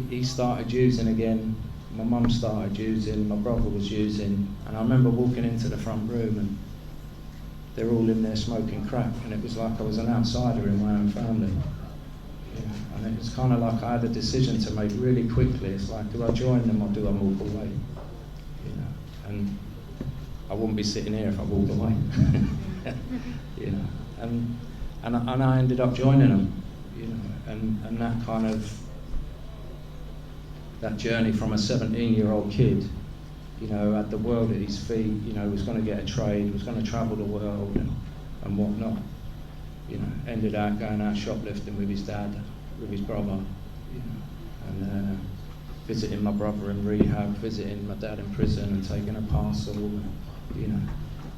he started using again. My mum started using, my brother was using, and I remember walking into the front room and they're all in there smoking crack, and it was like I was an outsider in my own family. You know, and it was kind of like I had a decision to make really quickly. It's like, do I join them or do I walk away? You know, and I wouldn't be sitting here if I walked away. You know, and I ended up joining them. You know, and that kind of, that journey from a 17-year-old kid, you know, had the world at his feet, you know, was going to get a trade, was going to travel the world and whatnot. You know, ended up going out shoplifting with his dad, with his brother, you know, and visiting my brother in rehab, visiting my dad in prison and taking a parcel. You know,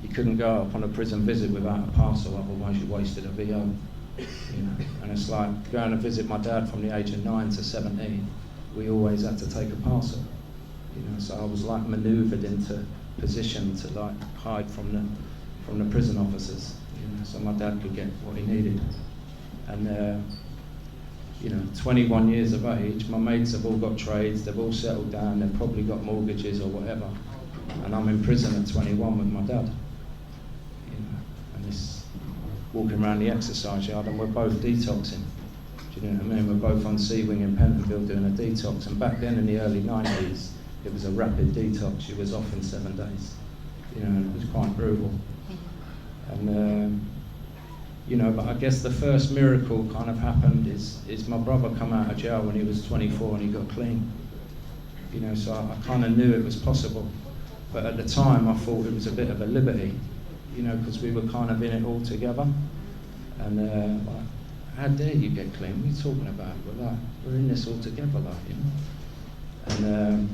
you couldn't go up on a prison visit without a parcel, otherwise you wasted a VO. You know, and it's like going to visit my dad from the age of 9 to 17, we always had to take a parcel. You know, so I was like manoeuvred into position to like hide from the prison officers, you know, so my dad could get what he needed. And you know, 21 years of age, my mates have all got trades, they've all settled down, they've probably got mortgages or whatever, and I'm in prison at 21 with my dad. You know, and this walking around the exercise yard, and we're both detoxing. Do you know what I mean? We're both on Sea-Wing in Pentonville doing a detox, and back then in the early 90s, it was a rapid detox. You was off in 7 days, you know, and it was quite brutal. And you know, but I guess the first miracle kind of happened is my brother come out of jail when he was 24 and he got clean. You know, so I kind of knew it was possible, but at the time I thought it was a bit of a liberty, you know, because we were kind of in it all together. And like, how dare you get clean? What are you talking about? We're in this all together, like, you know.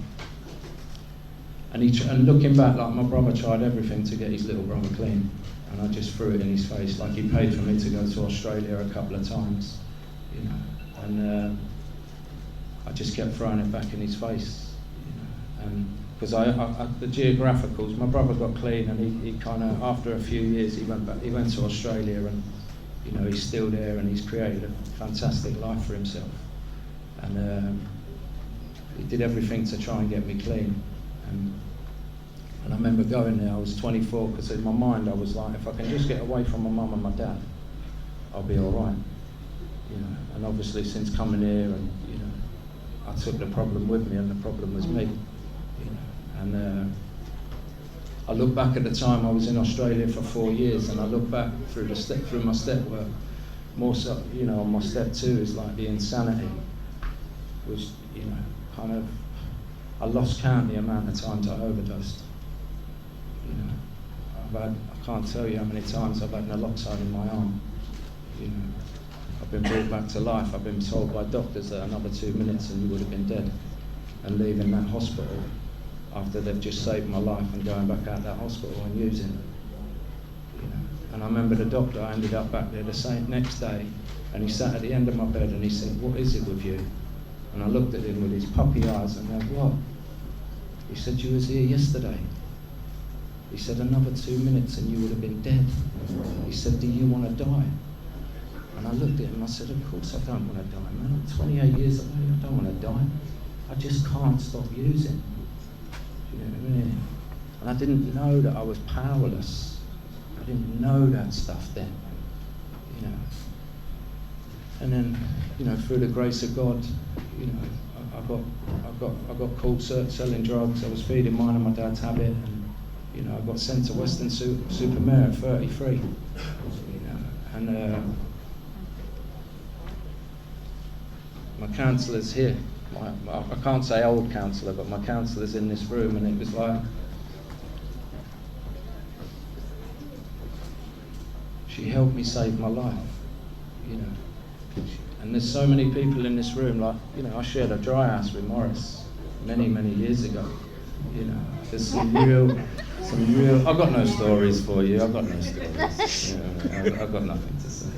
And looking back, like, my brother tried everything to get his little brother clean, and I just threw it in his face. Like, he paid for me to go to Australia a couple of times, you know, and I just kept throwing it back in his face, you know. because the geographicals, my brother got clean, and he kind of, after a few years, he went back. He went to Australia, and he's still there, and he's created a fantastic life for himself. And he did everything to try and get me clean. And I remember going there. I was 24, because in my mind I was like, if I can just get away from my mum and my dad, I'll be all right. And obviously since coming here, and I took the problem with me, and the problem was me. And I look back at the time I was in Australia for 4 years, and I look back through my step work, more so, on my step 2 is like the insanity, which kind of, I lost count the amount of times I overdosed. I can't tell you how many times I've had naloxone in my arm. I've been brought back to life. I've been told by doctors that another 2 minutes and you would have been dead, and leaving that hospital after they've just saved my life, and going back out that hospital and using it. And I remember the doctor, I ended up back there the next day, and he sat at the end of my bed and he said, "What is it with you?" And I looked at him with his puppy eyes and I went, "What?" He said, "You was here yesterday." He said, "Another 2 minutes and you would have been dead." He said, "Do you want to die?" And I looked at him and I said, "Of course I don't want to die, man. I'm 28 years old, I don't want to die. I just can't stop using." You know what I mean? And I didn't know that I was powerless. I didn't know that stuff then. And then, through the grace of God, I got caught selling drugs. I was feeding mine and my dad's habit, and I got sent to Western Supermare at 33. And my counsellor's here. I can't say old counsellor, but my counsellor's in this room, and it was like, she helped me save my life, And there's so many people in this room, like, I shared a dry house with Morris many, many years ago. There's some real, I've got no stories for you, I've got no stories. I've got nothing to say.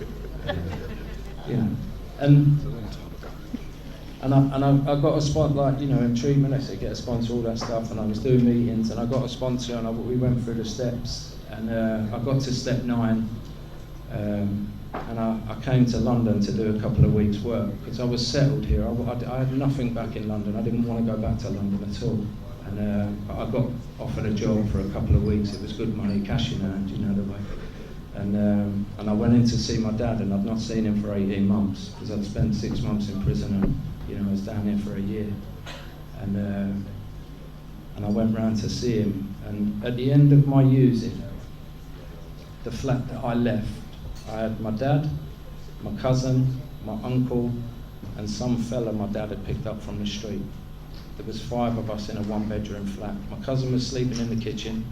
And I got a spot, like, in treatment, I said get a sponsor, all that stuff, and I was doing meetings, and I got a sponsor, and we went through the steps, and I got to step 9, and I came to London to do a couple of weeks' work, because I was settled here. I had nothing back in London. I didn't want to go back to London at all. And I got offered a job for a couple of weeks. It was good money, cash in hand, the way. And I went in to see my dad, and I'd not seen him for 18 months, because I'd spent 6 months in prison, and I was down here for a year. And I went round to see him, and at the end of my using, the flat that I left, I had my dad, my cousin, my uncle, and some fella my dad had picked up from the street. There was 5 of us in a 1-bedroom flat. My cousin was sleeping in the kitchen.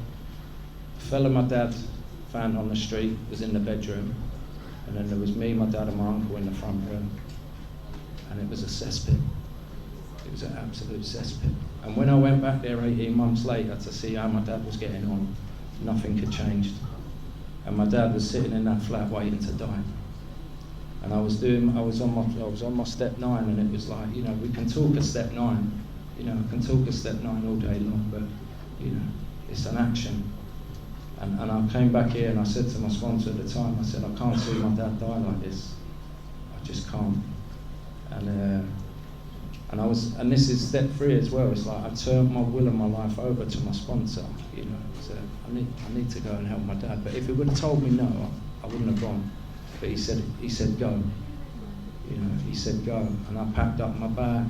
The fella my dad found on the street was in the bedroom. And then there was me, my dad, and my uncle in the front room. And it was a cesspit. It was an absolute cesspit. And when I went back there 18 months later to see how my dad was getting on, nothing had changed. And my dad was sitting in that flat waiting to die. And I was on my step 9, and it was like, we can talk a step 9. I can talk a step 9 all day long, but it's an action. And I came back here and I said to my sponsor at the time, I said, I can't see my dad die like this. I just can't. And this is step 3 as well. It's like I turned my will and my life over to my sponsor. So I need to go and help my dad. But if he would have told me no, I wouldn't have gone. But he said go. He said go. And I packed up my bag,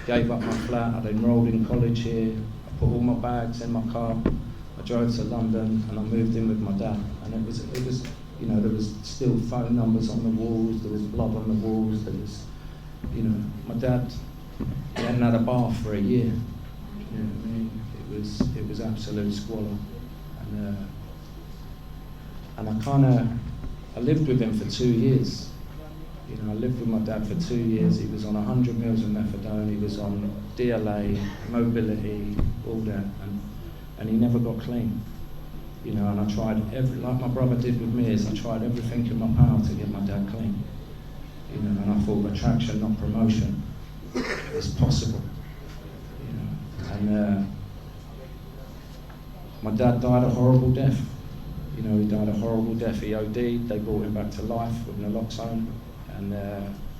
gave up my flat. I'd enrolled in college here. I put all my bags in my car. I drove to London and I moved in with my dad. And it was there was still phone numbers on the walls. There was blood on the walls. There was, my dad, he hadn't had a bath for a year. You know what I mean? It was absolute squalor. And I lived with him for 2 years. I lived with my dad for 2 years. He was on 100 mils of methadone. He was on DLA, mobility, all that, and he never got clean. And I tried like my brother did with me, I tried everything in my power to get my dad clean. And I thought attraction, not promotion, is possible. My dad died a horrible death. You know, he died a horrible death. He OD'd, they brought him back to life with naloxone,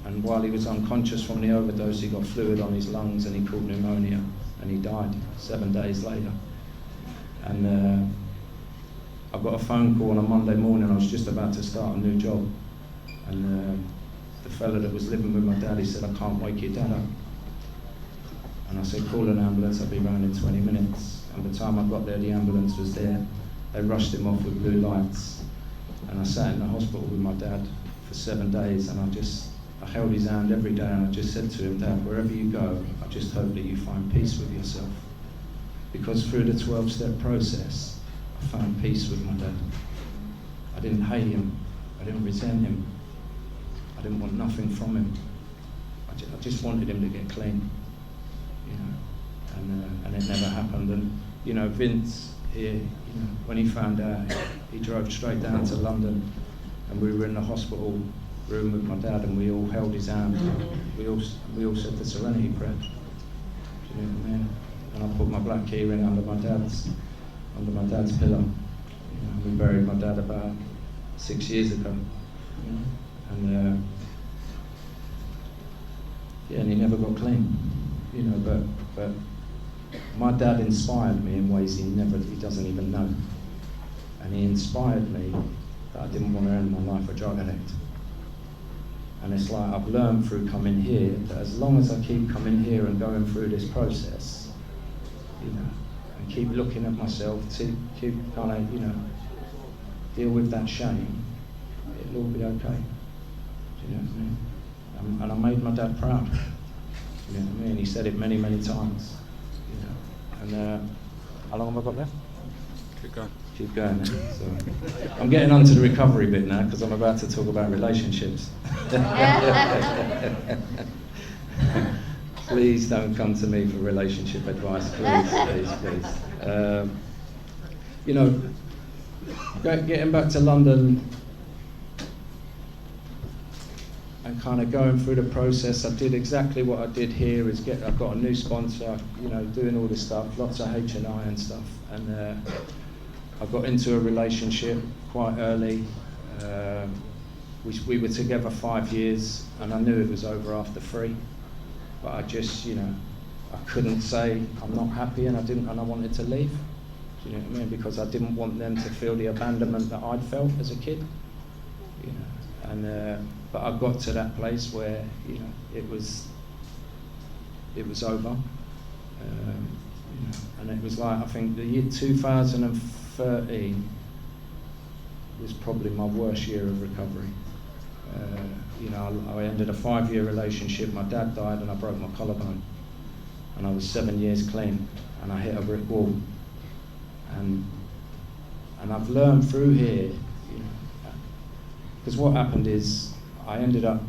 and while he was unconscious from the overdose, he got fluid on his lungs and he caught pneumonia, and he died 7 days later. And I got a phone call on a Monday morning. I was just about to start a new job, and the fella that was living with my dad, he said, "I can't wake your dad up." And I said, "Call an ambulance, I'll be round in 20 minutes. And by the time I got there, the ambulance was there. They rushed him off with blue lights. And I sat in the hospital with my dad for 7 days, and I held his hand every day, and I just said to him, "Dad, wherever you go, I just hope that you find peace with yourself." Because through the 12-step process, I found peace with my dad. I didn't hate him, I didn't resent him, I didn't want nothing from him. I just wanted him to get clean, you know, and it never happened. And you know, Vince here, you know, when he found out, he drove straight down to London, and we were in the hospital room with my dad, and we all held his hand. We all said the Serenity Prayer. Do you know what I mean? And I put my black key ring under my dad's pillow. You know, we buried my dad about 6 years ago. You know? And yeah, and he never got clean. You know, but my dad inspired me in ways he doesn't even know. And he inspired me that I didn't want to end my life a drug addict. And it's like I've learned through coming here that as long as I keep coming here and going through this process, you know, and keep looking at myself, to keep kind of, you know, deal with that shame, it'll all be okay. Do you know what I mean? And I made my dad proud. You know what I mean? He said it many, many times. You know. And how long have I got left? Keep going. Keep going. So I'm getting on to the recovery bit now because I'm about to talk about relationships. Please don't come to me for relationship advice, please. You know, getting back to London and kind of going through the process, I did exactly what I did here. I got a new sponsor, you know, doing all this stuff, lots of H&I and stuff, and I got into a relationship quite early. We were together 5 years, and I knew it was over after 3. But I just, you know, I couldn't say I'm not happy, and I wanted to leave. Do you know what I mean? Because I didn't want them to feel the abandonment that I'd felt as a kid. You know, and but I got to that place where, you know, it was over. You know, and it was like, I think the year 2013 was probably my worst year of recovery. You know, I ended a 5-year relationship, my dad died, and I broke my collarbone. And I was 7 years clean, and I hit a brick wall. And I've learned through here, you know, because what happened is I ended up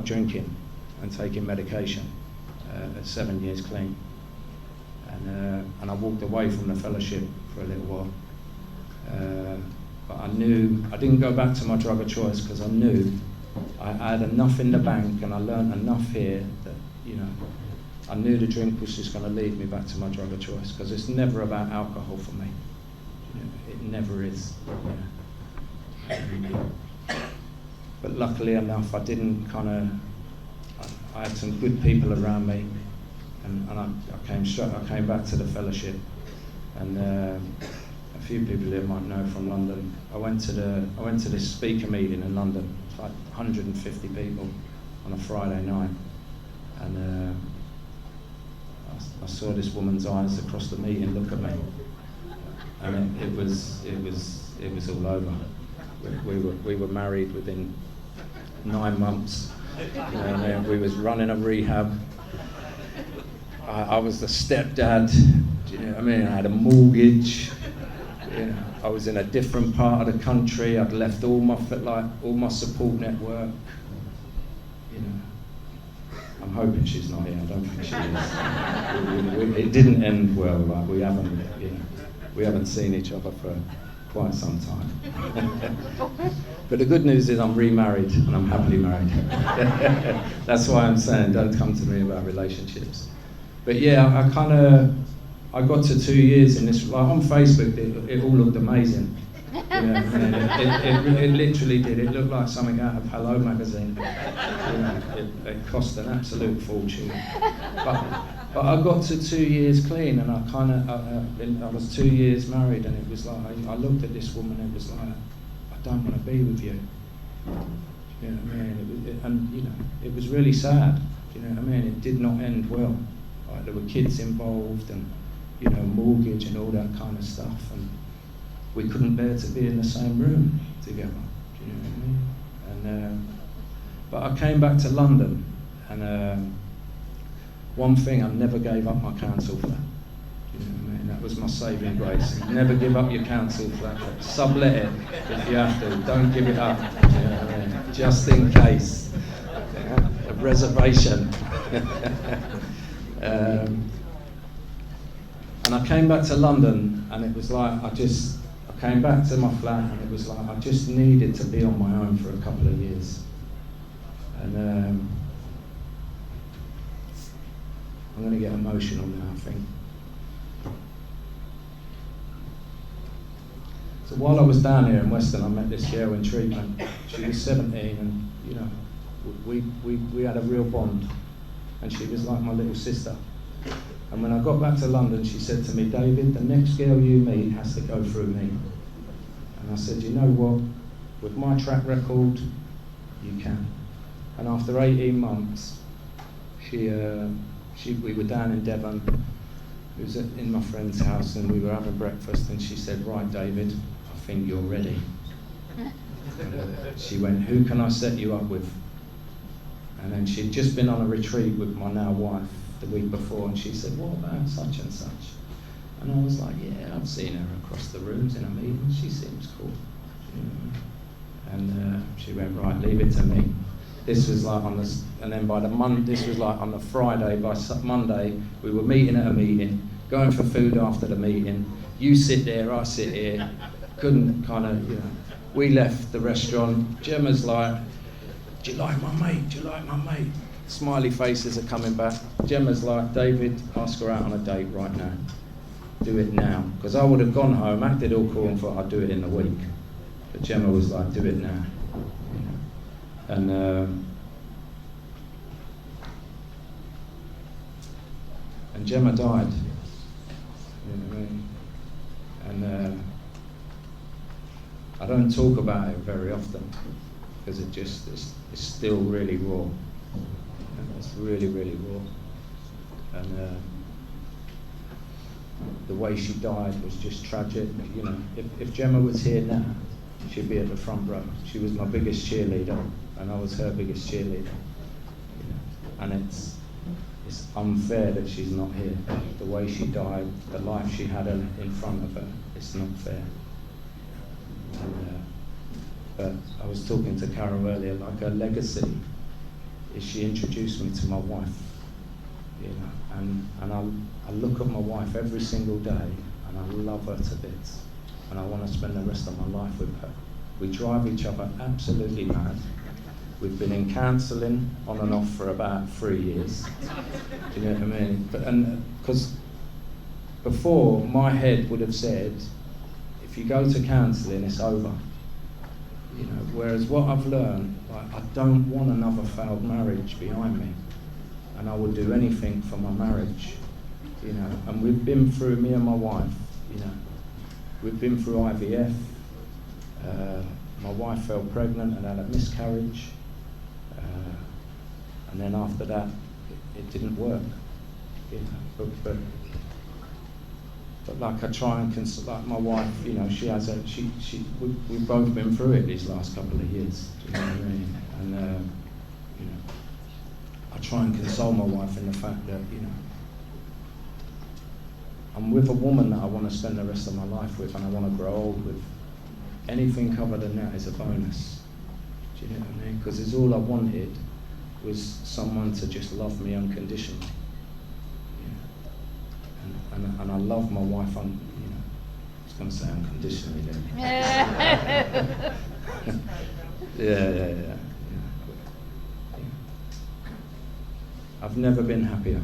drinking and taking medication at 7 years clean. And I walked away from the fellowship for a little while. But I knew, I didn't go back to my drug of choice because I knew I had enough in the bank, and I learned enough here that, you know, I knew the drink was just going to lead me back to my drug of choice, because it's never about alcohol for me. You know, it never is. You know. But luckily enough, I didn't I had some good people around me, and I came back to the fellowship, and a few people here might know from London. I went to this speaker meeting in London, like 150 people on a Friday night, and I saw this woman's eyes across the meeting look at me, and it was all over. We were married within 9 months. You know, and we was running a rehab. I was the stepdad. Do you know what I mean? I had a mortgage. You know, I was in a different part of the country. I'd left all my support network. You know, I'm hoping she's not here. I don't think she is. It didn't end well. Like we haven't seen each other for quite some time. But the good news is I'm remarried, and I'm happily married. That's why I'm saying don't come to me about relationships. But yeah, I got to 2 years in this, like on Facebook, it all looked amazing. It literally did. It looked like something out of Hello magazine. It cost an absolute fortune. But I got to 2 years clean, and I was 2 years married, and it was like I looked at this woman, and it was like, I don't want to be with you. You know what I mean? It was really sad. You know what I mean? It did not end well. Like, there were kids involved, and mortgage and all that kind of stuff, and we couldn't bear to be in the same room together. Do you know what I mean? But I came back to London, and one thing, I never gave up my council flat. Do you know what I mean? That was my saving grace. Never give up your council flat. Sublet it if you have to. Don't give it up. Do you know what I mean? Just in case. A reservation. And I came back to London, and it was like I came back to my flat, and it was like I just needed to be on my own for a couple of years. And I'm going to get emotional now, I think. So while I was down here in Weston, I met this girl in treatment. She was 17, and we had a real bond, and she was like my little sister. And when I got back to London, she said to me, David, the next girl you meet has to go through me. And I said, you know what? With my track record, you can. And after 18 months, we were down in Devon. It was in my friend's house, and we were having breakfast, and she said, right, David, I think you're ready. She went, who can I set you up with? And then she'd just been on a retreat with my now wife the week before, and she said, what about such and such? And I was like, yeah, I've seen her across the rooms in a meeting, she seems cool. And she went, right, leave it to me. This was like and then by the this was like on the Friday, by Monday, we were meeting at a meeting, going for food after the meeting. You sit there, I sit here, couldn't we left the restaurant. Gemma's like, do you like my mate? Do you like my mate? Smiley faces are coming back. Gemma's like, David, ask her out on a date right now. Do it now. Because I would have gone home, acted all cool, and thought I'd do it in the week. But Gemma was like, do it now. And Gemma died. You know what I mean? And I don't talk about it very often, because it's still really raw. It's really, really raw. And the way she died was just tragic. If Gemma was here now, she'd be at the front row. She was my biggest cheerleader, and I was her biggest cheerleader. And it's unfair that she's not here. The way she died, the life she had in front of her, it's not fair. But I was talking to Carol earlier, like her legacy is she introduced me to my wife, and I look at my wife every single day, and I love her to bits, and I want to spend the rest of my life with her. We drive each other absolutely mad. We've been in counselling on and off for about 3 years. Do you know what I mean? Because before, my head would have said, if you go to counselling, it's over. Whereas what I've learned, I don't want another failed marriage behind me, and I would do anything for my marriage. And we've been through, me and my wife, we've been through IVF. My wife fell pregnant and had a miscarriage, and then after that, it didn't work. But like I try and like my wife, she has we've both been through it these last couple of years. Do you know what I mean? And I try and console my wife in the fact that I'm with a woman that I want to spend the rest of my life with, and I want to grow old with. Anything other than that is a bonus. Do you know what I mean? Because all I wanted was someone to just love me unconditionally. And I love my wife, I was going to say unconditionally then. Yeah. I've never been happier.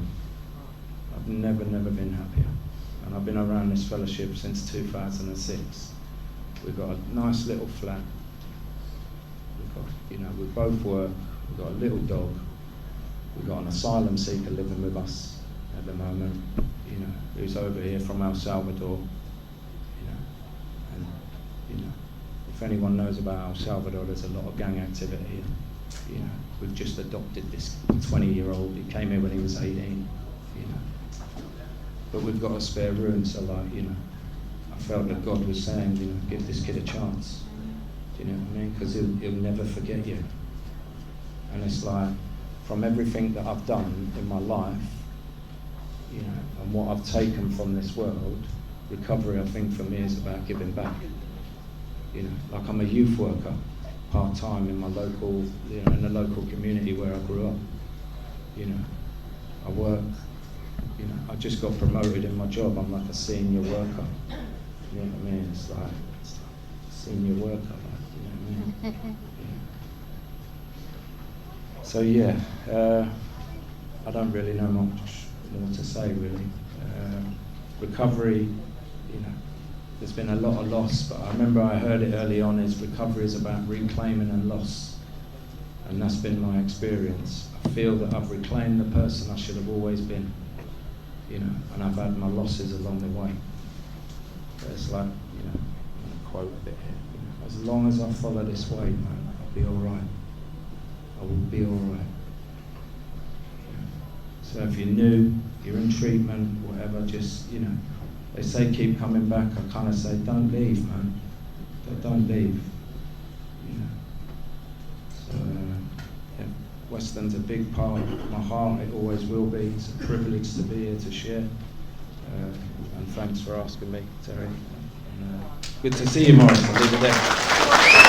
I've never been happier. I've been around this fellowship since 2006. We've got a nice little flat. We've got, we both work. We've got a little dog. We've got an asylum seeker living with us at the moment, who's over here from El Salvador, and, if anyone knows about El Salvador, there's a lot of gang activity, and, we've just adopted this 20-year-old. He came here when he was 18, but we've got a spare room, so I felt that God was saying, give this kid a chance, do you know what I mean? Because he'll never forget you. And it's like, from everything that I've done in my life, and what I've taken from this world, recovery, I think, for me is about giving back. Like I'm a youth worker, part-time in my local, in the local community where I grew up. I work, I just got promoted in my job. I'm like a senior worker. You know what I mean? It's like senior worker, you know what I mean? So I don't really know much more to say really. Recovery, there's been a lot of loss, but I remember I heard it early on, is recovery is about reclaiming and loss. And that's been my experience. I feel that I've reclaimed the person I should have always been, and I've had my losses along the way. But it's like, I'm going to quote a bit here, as long as I follow this way, man, I'll be all right. I will be all right. So if you're new, you're in treatment, whatever, just, they say keep coming back. I kind of say, don't leave, man. Don't leave. So, Weston's a big part of my heart. It always will be. It's a privilege to be here to share. And thanks for asking me, Terry. And, good to see you, Morris. I'll leave it there.